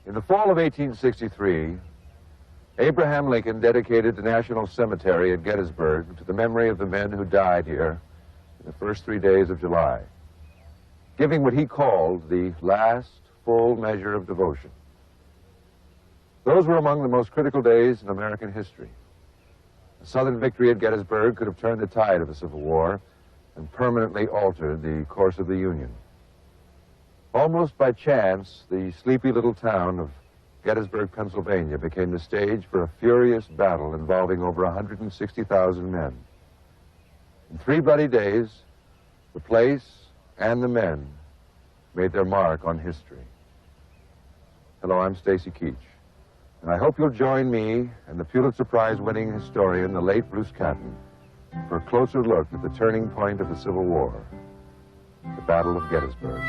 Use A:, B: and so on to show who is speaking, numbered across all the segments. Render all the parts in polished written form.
A: In the fall of 1863, Abraham Lincoln dedicated the National Cemetery at Gettysburg to the memory of the men who died here in the first 3 days of July, giving what he called the last full measure of devotion. Those were among the most critical days in American history. A Southern victory at Gettysburg could have turned the tide of the Civil War and permanently altered the course of the Union. Almost by chance, the sleepy little town of Gettysburg, Pennsylvania, became the stage for a furious battle involving over 160,000 men. In 3 bloody days, the place and the men made their mark on history. Hello, I'm Stacy Keach, and I hope you'll join me and the Pulitzer Prize-winning historian, the late Bruce Catton, for a closer look at the turning point of the Civil War, the Battle of Gettysburg.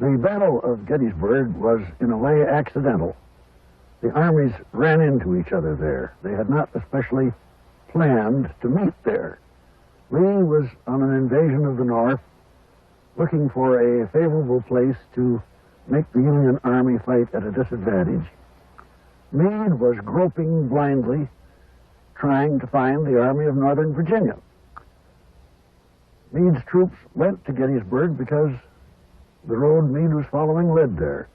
B: The Battle of Gettysburg was, in a way, accidental. The armies ran into each other there. They had not especially planned to meet there. Lee was on an invasion of the North, looking for a favorable place to make the Union Army fight at a disadvantage. Meade was groping blindly, trying to find the Army of Northern Virginia. Meade's troops went to Gettysburg because the road Meade was following led there.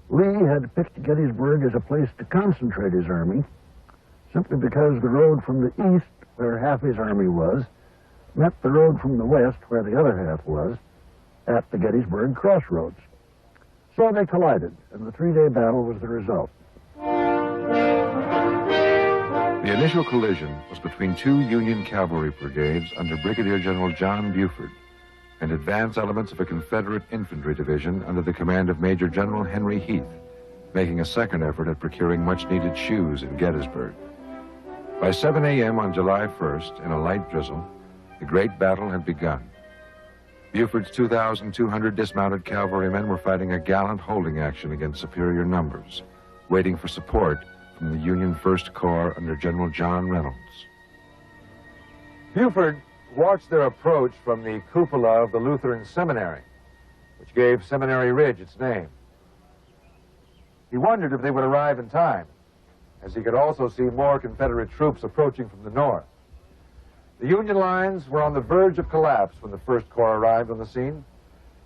B: Lee had picked Gettysburg as a place to concentrate his army, simply because the road from the east, where half his army was, met the road from the west, where the other half was, at the Gettysburg crossroads. So they collided, and the 3-day battle was the result.
A: The initial collision was between 2 Union cavalry brigades under Brigadier General John Buford and advance elements of a Confederate infantry division under the command of Major General Henry Heath, making a second effort at procuring much-needed shoes in Gettysburg. By 7 a.m. on July 1st, in a light drizzle, the great battle had begun. Buford's 2,200 dismounted cavalrymen were fighting a gallant holding action against superior numbers, waiting for support from the Union First Corps under General John Reynolds. Buford watched their approach from the cupola of the Lutheran Seminary, which gave Seminary Ridge its name. He wondered if they would arrive in time, as he could also see more Confederate troops approaching from the north. The Union lines were on the verge of collapse when the First Corps arrived on the scene,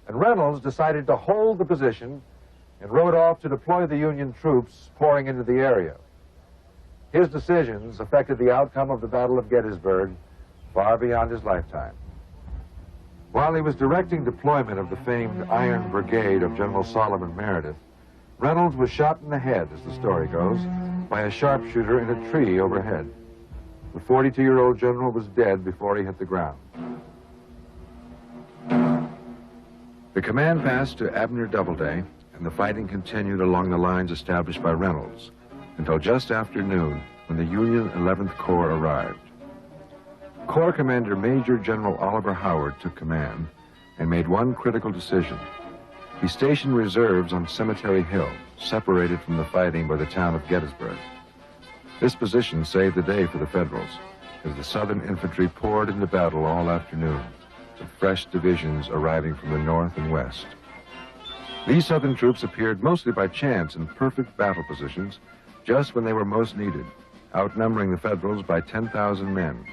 A: and Reynolds decided to hold the position and rode off to deploy the Union troops pouring into the area. His decisions affected the outcome of the Battle of Gettysburg far beyond his lifetime. While he was directing deployment of the famed Iron Brigade of General Solomon Meredith, Reynolds was shot in the head, as the story goes, by a sharpshooter in a tree overhead. The 42-year-old general was dead before he hit the ground. The command passed to Abner Doubleday, and the fighting continued along the lines established by Reynolds until just after noon, when the Union 11th Corps arrived. Corps Commander Major General Oliver Howard took command and made one critical decision. He stationed reserves on Cemetery Hill, separated from the fighting by the town of Gettysburg. This position saved the day for the Federals, as the Southern infantry poured into battle all afternoon, with fresh divisions arriving from the north and west. These Southern troops appeared mostly by chance in perfect battle positions just when they were most needed, outnumbering the Federals by 10,000 men.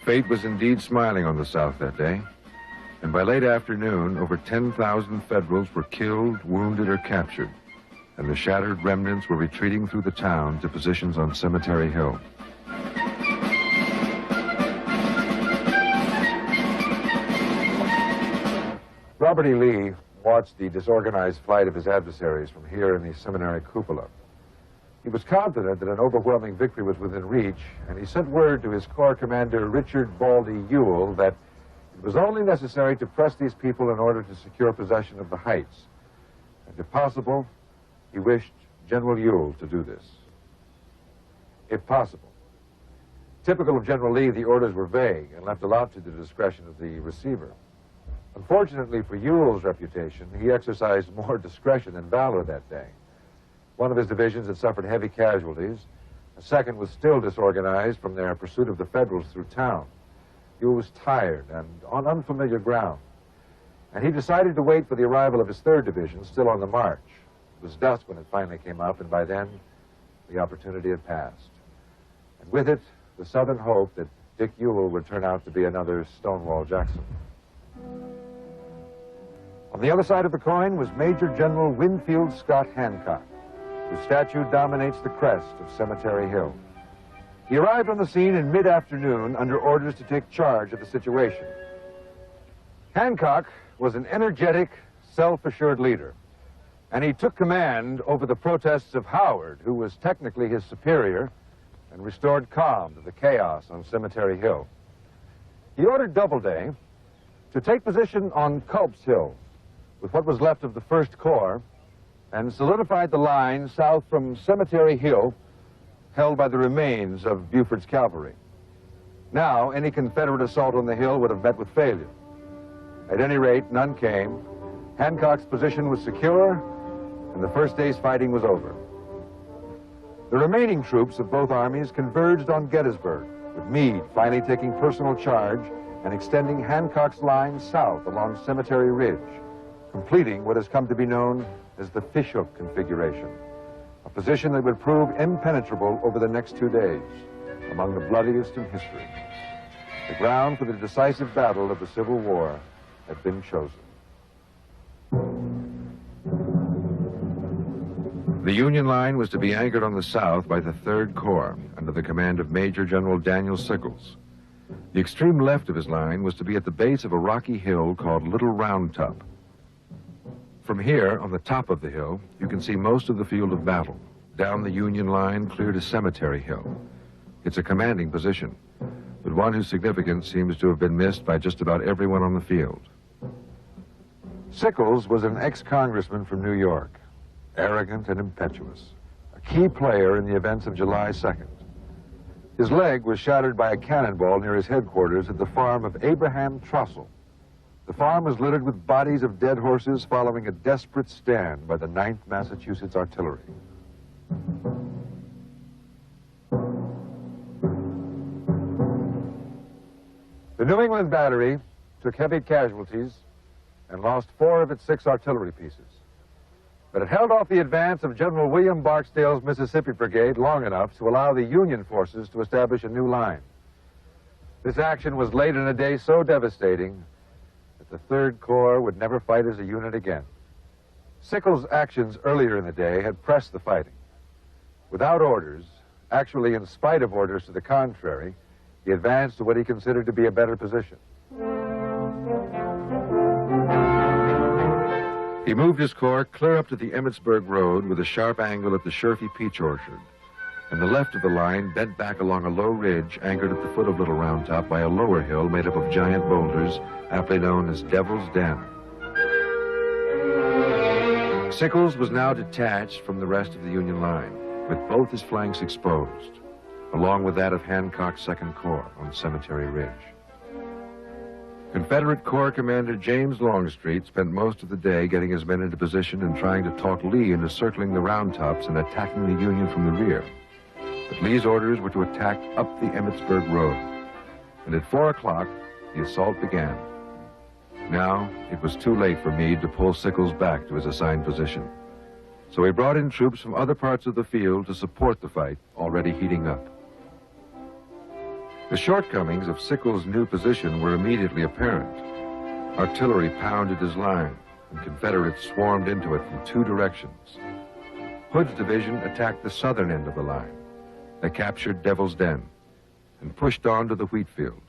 A: Fate was indeed smiling on the South that day, and by late afternoon, over 10,000 Federals were killed, wounded, or captured, and the shattered remnants were retreating through the town to positions on Cemetery Hill. Robert E. Lee watched the disorganized flight of his adversaries from here in the seminary cupola. He was confident that an overwhelming victory was within reach, and he sent word to his corps commander, Richard Baldy Ewell, that It was only necessary to press these people in order to secure possession of the heights. And if possible, he wished General Ewell to do this. If possible. Typical of General Lee, the orders were vague and left a lot to the discretion of the receiver. Unfortunately for Ewell's reputation, he exercised more discretion than valor that day. One of his divisions had suffered heavy casualties. A second was still disorganized from their pursuit of the Federals through town. Ewell was tired and on unfamiliar ground, and he decided to wait for the arrival of his 3rd Division, still on the march. It was dusk when it finally came up, and by then, the opportunity had passed. And with it, the Southern hope that Dick Ewell would turn out to be another Stonewall Jackson. On the other side of the coin was Major General Winfield Scott Hancock, whose statue dominates the crest of Cemetery Hill. He arrived on the scene in mid-afternoon under orders to take charge of the situation. Hancock was an energetic, self-assured leader, and he took command over the protests of Howard, who was technically his superior, and restored calm to the chaos on Cemetery Hill. He ordered Doubleday to take position on Culp's Hill with what was left of the 1st Corps and solidified the line south from Cemetery Hill, held by the remains of Buford's cavalry. Now, any Confederate assault on the hill would have met with failure. At any rate, none came. Hancock's position was secure, and the first day's fighting was over. The remaining troops of both armies converged on Gettysburg, with Meade finally taking personal charge and extending Hancock's line south along Seminary Ridge, completing what has come to be known as the fishhook configuration, a position that would prove impenetrable over the next 2 days, among the bloodiest in history. The ground for the decisive battle of the Civil War had been chosen. The Union line was to be anchored on the south by the 3rd Corps, under the command of Major General Daniel Sickles. The extreme left of his line was to be at the base of a rocky hill called Little Round Top. From here, on the top of the hill, you can see most of the field of battle, down the Union line clear to Cemetery Hill. It's a commanding position, but one whose significance seems to have been missed by just about everyone on the field. Sickles was an ex-congressman from New York, arrogant and impetuous, a key player in the events of July 2nd. His leg was shattered by a cannonball near his headquarters at the farm of Abraham Trussell. The farm was littered with bodies of dead horses following a desperate stand by the 9th Massachusetts Artillery. The New England battery took heavy casualties and lost 4 of its 6 artillery pieces. But it held off the advance of General William Barksdale's Mississippi Brigade long enough to allow the Union forces to establish a new line. This action was late in a day so devastating that the 3rd Corps would never fight as a unit again. Sickles' actions earlier in the day had pressed the fighting. Without orders, actually in spite of orders to the contrary, he advanced to what he considered to be a better position. He moved his corps clear up to the Emmitsburg Road with a sharp angle at the Sherfy Peach Orchard, and the left of the line bent back along a low ridge anchored at the foot of Little Round Top by a lower hill made up of giant boulders, aptly known as Devil's Den. Sickles was now detached from the rest of the Union line, with both his flanks exposed, along with that of Hancock's 2nd Corps on Cemetery Ridge. Confederate Corps Commander James Longstreet spent most of the day getting his men into position and trying to talk Lee into circling the Round Tops and attacking the Union from the rear. But Lee's orders were to attack up the Emmitsburg Road, and at 4 o'clock, the assault began. Now, it was too late for Meade to pull Sickles back to his assigned position, so he brought in troops from other parts of the field to support the fight, already heating up. The shortcomings of Sickles' new position were immediately apparent. Artillery pounded his line, and Confederates swarmed into it from 2 directions. Hood's division attacked the southern end of the line. They captured Devil's Den and pushed on to the wheat field,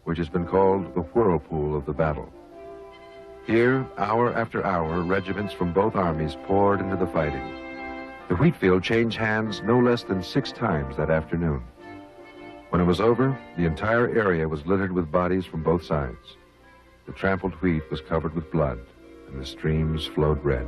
A: which has been called the whirlpool of the battle. Here, hour after hour, regiments from both armies poured into the fighting. The wheat field changed hands no less than 6 times that afternoon. When it was over, the entire area was littered with bodies from both sides. The trampled wheat was covered with blood, and the streams flowed red.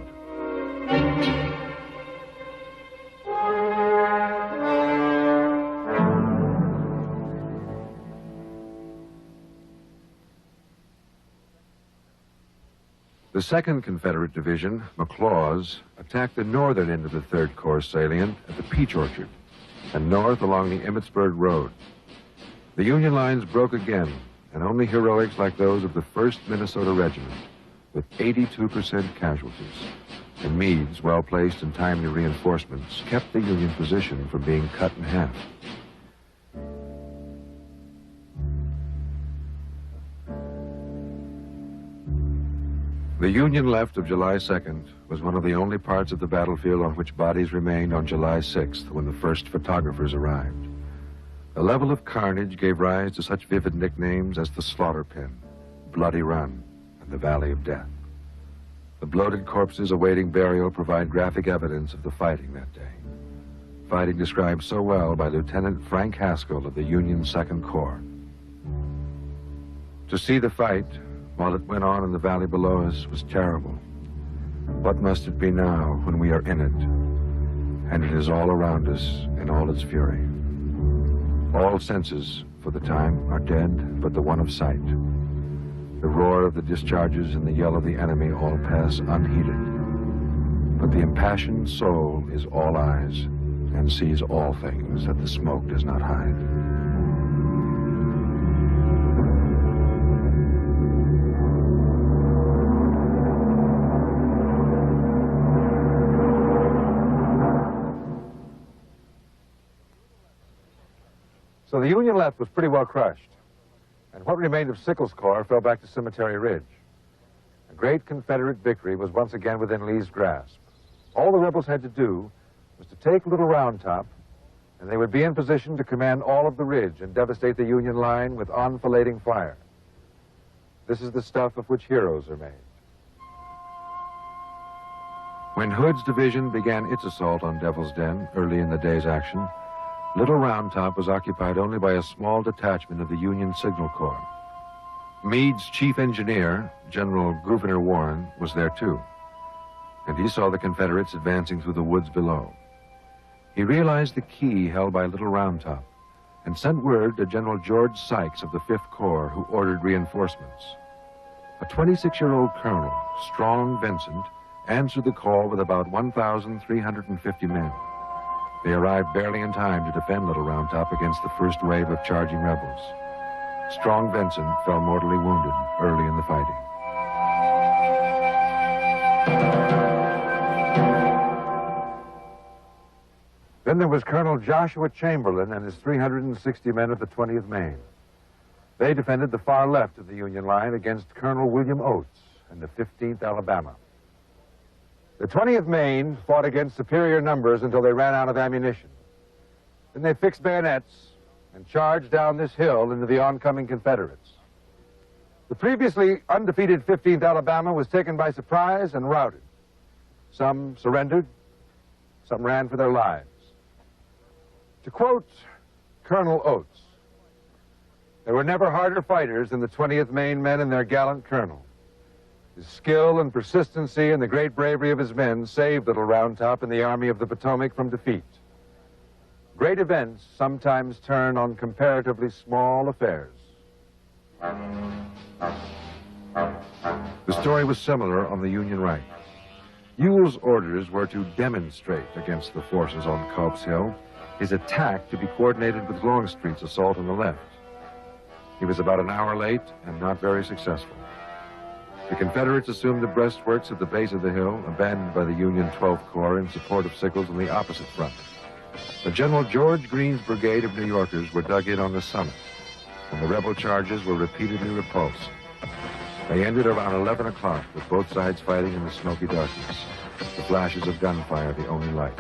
A: The 2nd Confederate Division, McLaws, attacked the northern end of the 3rd Corps salient at the Peach Orchard and north along the Emmitsburg Road. The Union lines broke again, and only heroics like those of the 1st Minnesota Regiment, with 82% casualties, and Meade's well-placed and timely reinforcements kept the Union position from being cut in half. The Union left of July 2nd was one of the only parts of the battlefield on which bodies remained on July 6th when the first photographers arrived. The level of carnage gave rise to such vivid nicknames as the Slaughter Pen, Bloody Run, and the Valley of Death. The bloated corpses awaiting burial provide graphic evidence of the fighting that day. Fighting described so well by Lieutenant Frank Haskell of the Union 2nd Corps. To see the fight while it went on in the valley below us was terrible. What must it be now when we are in it, and it is all around us in all its fury? All senses, for the time, are dead, but the one of sight. The roar of the discharges and the yell of the enemy all pass unheeded. But the impassioned soul is all eyes and sees all things that the smoke does not hide. So the Union left was pretty well crushed, and what remained of Sickles' corps fell back to Cemetery Ridge. A great Confederate victory was once again within Lee's grasp. All the rebels had to do was to take Little Round Top, and they would be in position to command all of the ridge and devastate the Union line with enfilading fire. This is the stuff of which heroes are made. When Hood's division began its assault on Devil's Den early in the day's action, Little Round Top was occupied only by a small detachment of the Union Signal Corps. Meade's chief engineer, General Gouverneur Warren, was there too, and he saw the Confederates advancing through the woods below. He realized the key held by Little Round Top and sent word to General George Sykes of the 5th Corps, who ordered reinforcements. A 26-year-old colonel, Strong Vincent, answered the call with about 1,350 men. They arrived barely in time to defend Little Round Top against the first wave of charging rebels. Strong Vincent fell mortally wounded early in the fighting. Then there was Colonel Joshua Chamberlain and his 360 men of the 20th Maine. They defended the far left of the Union line against Colonel William Oates and the 15th Alabama. The 20th Maine fought against superior numbers until they ran out of ammunition. Then they fixed bayonets and charged down this hill into the oncoming Confederates. The previously undefeated 15th Alabama was taken by surprise and routed. Some surrendered, some ran for their lives. To quote Colonel Oates, "There were never harder fighters than the 20th Maine men and their gallant colonel. His skill and persistency and the great bravery of his men saved Little Round Top and the Army of the Potomac from defeat. Great events sometimes turn on comparatively small affairs." The story was similar on the Union right. Ewell's orders were to demonstrate against the forces on Culp's Hill, his attack to be coordinated with Longstreet's assault on the left. He was about an hour late and not very successful. The Confederates assumed the breastworks at the base of the hill, abandoned by the Union 12th Corps in support of Sickles on the opposite front. But General George Greene's brigade of New Yorkers were dug in on the summit, and the rebel charges were repeatedly repulsed. They ended around 11 o'clock, with both sides fighting in the smoky darkness, the flashes of gunfire the only light.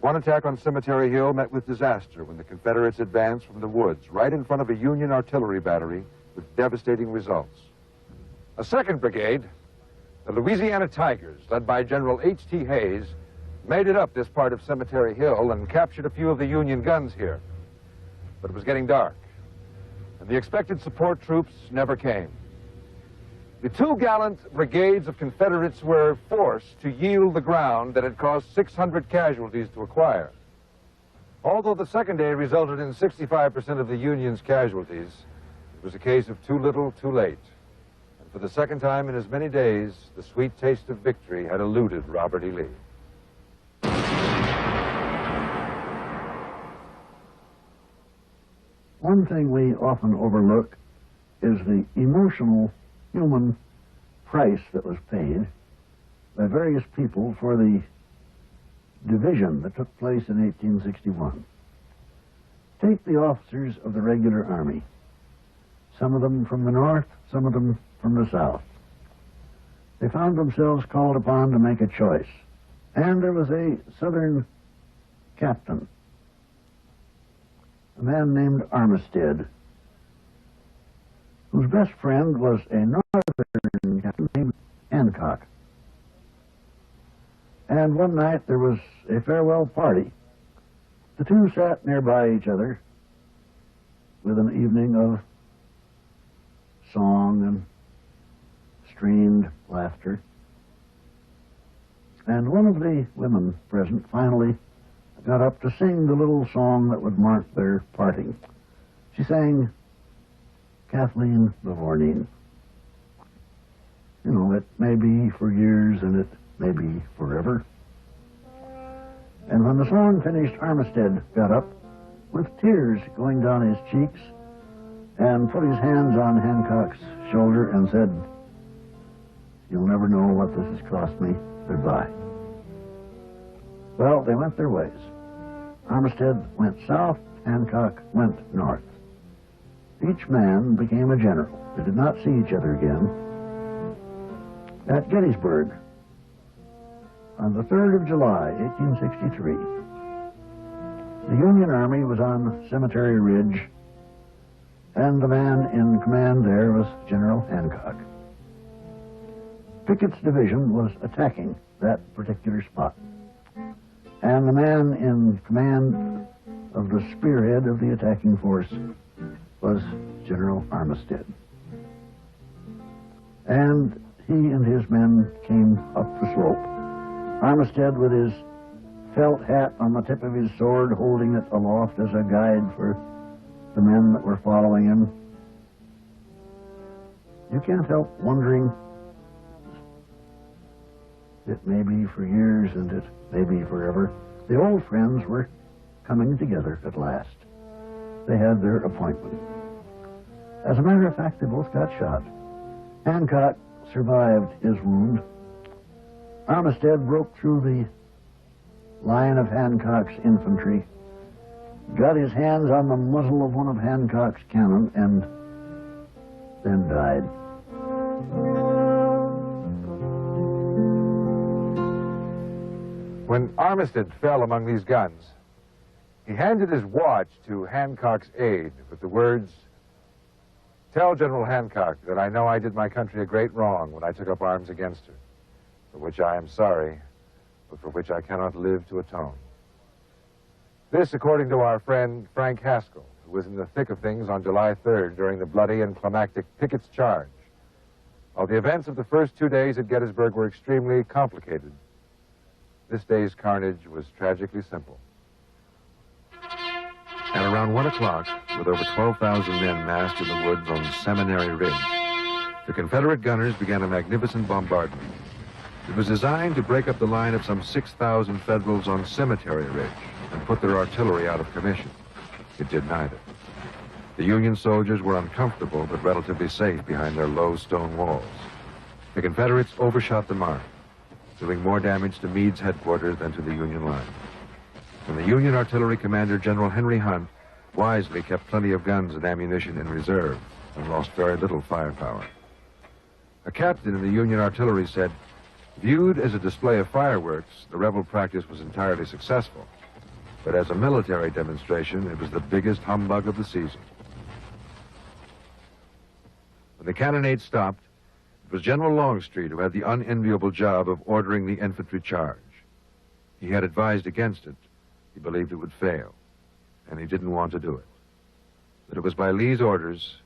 A: One attack on Cemetery Hill met with disaster when the Confederates advanced from the woods right in front of a Union artillery battery with devastating results. A second brigade, the Louisiana Tigers, led by General H.T. Hayes, made it up this part of Cemetery Hill and captured a few of the Union guns here. But it was getting dark, and the expected support troops never came. The two gallant brigades of Confederates were forced to yield the ground that had caused 600 casualties to acquire. Although the second day resulted in 65% of the Union's casualties, it was a case of too little, too late. And for the second time in as many days, the sweet taste of victory had eluded Robert E. Lee.
B: One thing we often overlook is the emotional human price that was paid by various people for the division that took place in 1861. Take the officers of the regular army, some of them from the north, some of them from the south. They found themselves called upon to make a choice, and there was a southern captain, a man named Armistead, whose best friend was a northern captain named Hancock. And one night there was a farewell party. The two sat nearby each other with an evening of song and strained laughter. And one of the women present finally got up to sing the little song that would mark their parting. She sang Kathleen Mavourneen. You know, it may be for years and it may be forever. And when the song finished, Armistead got up with tears going down his cheeks and put his hands on Hancock's shoulder and said, "You'll never know what this has cost me. Goodbye." Well, they went their ways. Armistead went south, Hancock went north. Each man became a general. They did not see each other again. At Gettysburg, on the 3rd of July, 1863, the Union Army was on Cemetery Ridge, and the man in command there was General Hancock. Pickett's division was attacking that particular spot, and the man in command of the spearhead of the attacking force was General Armistead. And he and his men came up the slope. Armistead with his felt hat on the tip of his sword, holding it aloft as a guide for the men that were following him. You can't help wondering, it may be for years and it may be forever. The old friends were coming together at last. They had their appointment. As a matter of fact, they both got shot. Hancock survived his wound. Armistead broke through the line of Hancock's infantry, got his hands on the muzzle of one of Hancock's cannon, and then died.
A: When Armistead fell among these guns, he handed his watch to Hancock's aide with the words, "Tell General Hancock that I know I did my country a great wrong when I took up arms against her, for which I am sorry, but for which I cannot live to atone." This, according to our friend Frank Haskell, who was in the thick of things on July 3rd during the bloody and climactic Pickett's charge. While the events of the first 2 days at Gettysburg were extremely complicated, this day's carnage was tragically simple. At around 1 o'clock, with over 12,000 men massed in the woods on Seminary Ridge, the Confederate gunners began a magnificent bombardment. It was designed to break up the line of some 6,000 Federals on Cemetery Ridge and put their artillery out of commission. It did neither. The Union soldiers were uncomfortable but relatively safe behind their low stone walls. The Confederates overshot the mark, doing more damage to Meade's headquarters than to the Union line. And the Union artillery commander, General Henry Hunt, wisely kept plenty of guns and ammunition in reserve and lost very little firepower. A captain in the Union artillery said, "Viewed as a display of fireworks, the rebel practice was entirely successful. But as a military demonstration, it was the biggest humbug of the season." When the cannonade stopped, it was General Longstreet who had the unenviable job of ordering the infantry charge. He had advised against it. He believed it would fail, and he didn't want to do it. But it was by Lee's orders,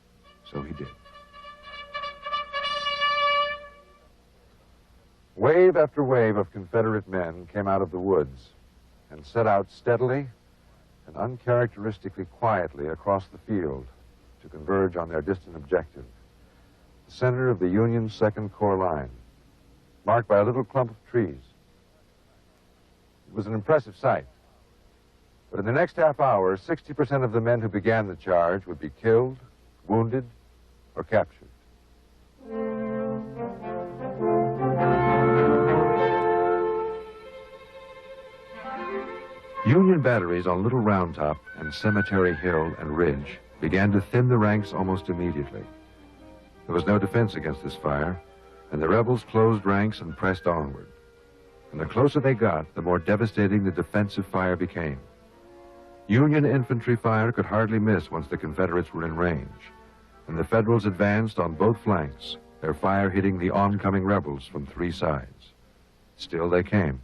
A: so he did. Wave after wave of Confederate men came out of the woods and set out steadily and uncharacteristically quietly across the field to converge on their distant objective, the center of the Union's Second Corps line, marked by a little clump of trees. It was an impressive sight. But in the next half hour, 60% of the men who began the charge would be killed, wounded, or captured. Union batteries on Little Round Top and Cemetery Hill and Ridge began to thin the ranks almost immediately. There was no defense against this fire, and the rebels closed ranks and pressed onward. And the closer they got, the more devastating the defensive fire became. Union infantry fire could hardly miss once the Confederates were in range, and the Federals advanced on both flanks, their fire hitting the oncoming rebels from three sides. Still they came.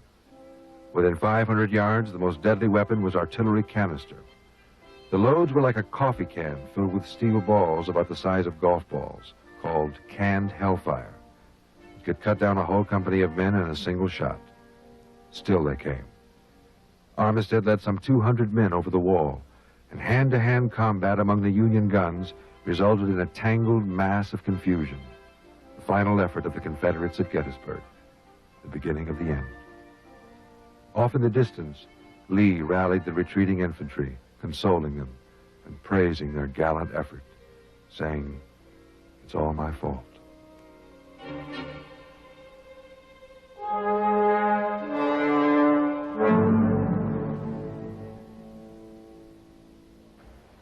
A: Within 500 yards, the most deadly weapon was artillery canister. The loads were like a coffee can filled with steel balls about the size of golf balls, called canned hellfire. It could cut down a whole company of men in a single shot. Still they came. Armistead led some 200 men over the wall, and hand-to-hand combat among the Union guns resulted in a tangled mass of confusion. The final effort of the Confederates at Gettysburg, the beginning of the end. Off in the distance, Lee rallied the retreating infantry, consoling them and praising their gallant effort, saying, "It's all my fault."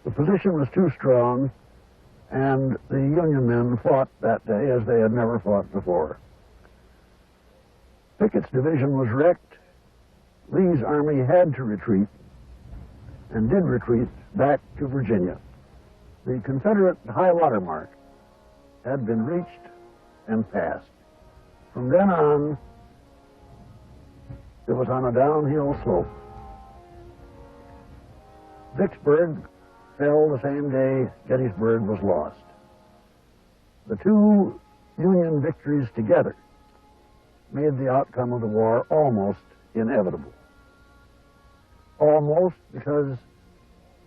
B: The position was too strong, and the Union men fought that day as they had never fought before. Pickett's division was wrecked. Lee's army had to retreat, and did retreat back to Virginia. The Confederate high water mark had been reached and passed. From then on, it was on a downhill slope. Vicksburg fell the same day Gettysburg was lost. The two Union victories together made the outcome of the war almost inevitable. Almost, because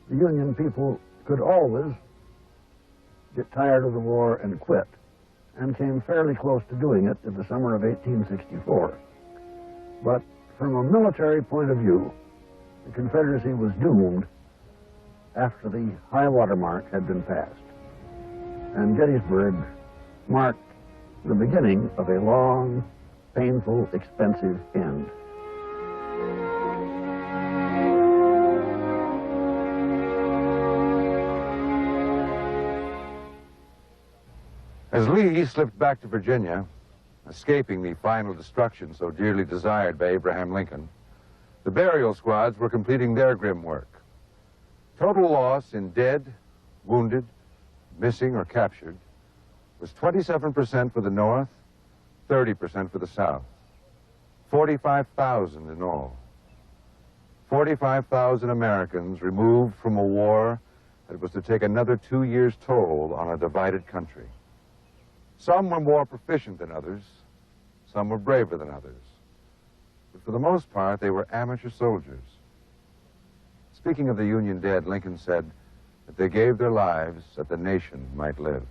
B: the Union people could always get tired of the war and quit, and came fairly close to doing it in the summer of 1864. But from a military point of view, the Confederacy was doomed after the high water mark had been passed. And Gettysburg marked the beginning of a long, painful, expensive end.
A: As Lee slipped back to Virginia, escaping the final destruction so dearly desired by Abraham Lincoln, the burial squads were completing their grim work. Total loss in dead, wounded, missing, or captured was 27% for the North, 30% for the South. 45,000 in all. 45,000 Americans removed from a war that was to take another 2 years' toll on a divided country. Some were more proficient than others. Some were braver than others. But for the most part, they were amateur soldiers. Speaking of the Union dead, Lincoln said that they gave their lives that the nation might live.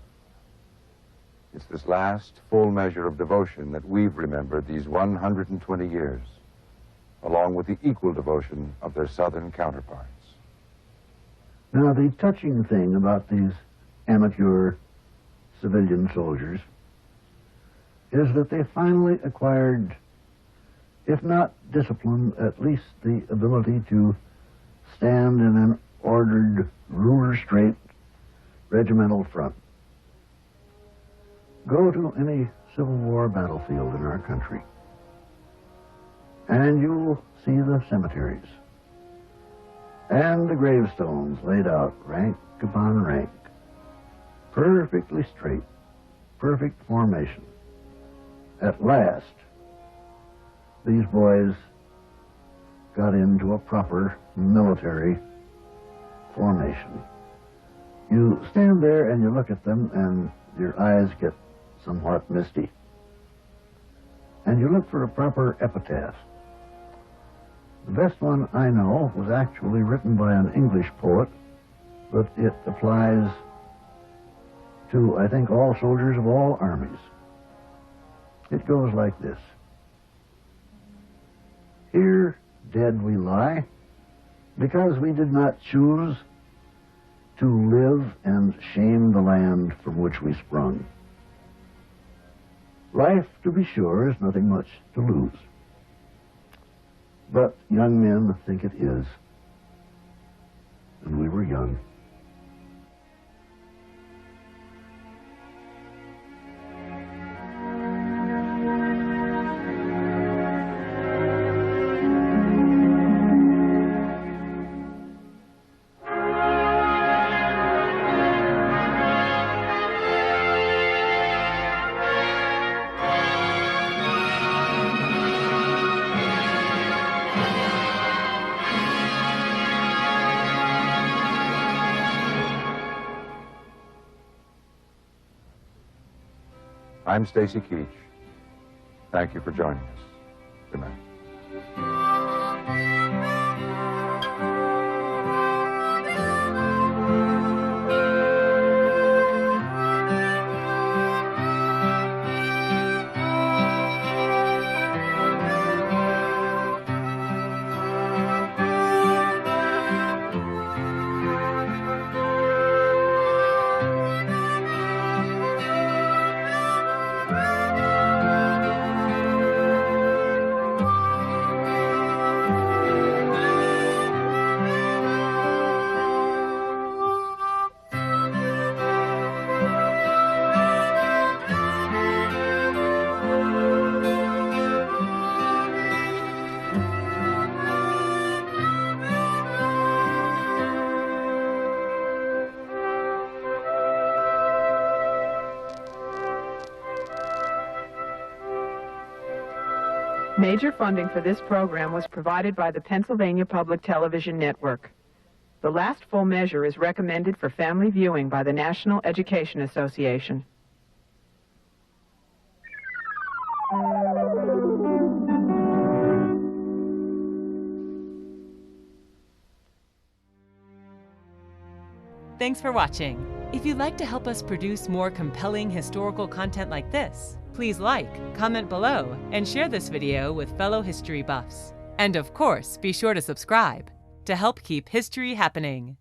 A: It's this last full measure of devotion that we've remembered these 120 years, along with the equal devotion of their Southern counterparts.
B: Now, the touching thing about these amateur civilian soldiers is that they finally acquired, if not discipline, at least the ability to stand in an ordered, ruler-straight regimental front. Go to any Civil War battlefield in our country, and you'll see the cemeteries and the gravestones laid out rank upon rank, perfectly straight, perfect formation. At last, these boys got into a proper military formation. You stand there and you look at them and your eyes get somewhat misty. And you look for a proper epitaph. The best one I know was actually written by an English poet, but it applies to, I think, all soldiers of all armies. It goes like this. Here dead we lie, because we did not choose to live and shame the land from which we sprung. Life, to be sure, is nothing much to lose. But young men think it is. And we were young.
A: I'm Stacy Keach. Thank you for joining us. Good night.
C: Major funding for this program was provided by the Pennsylvania Public Television Network. The last full measure is recommended for family viewing by the National Education Association.
D: Thanks for watching. If you'd like to help us produce more compelling historical content like this, please like, comment below, and share this video with fellow history buffs. And of course, be sure to subscribe to help keep history happening.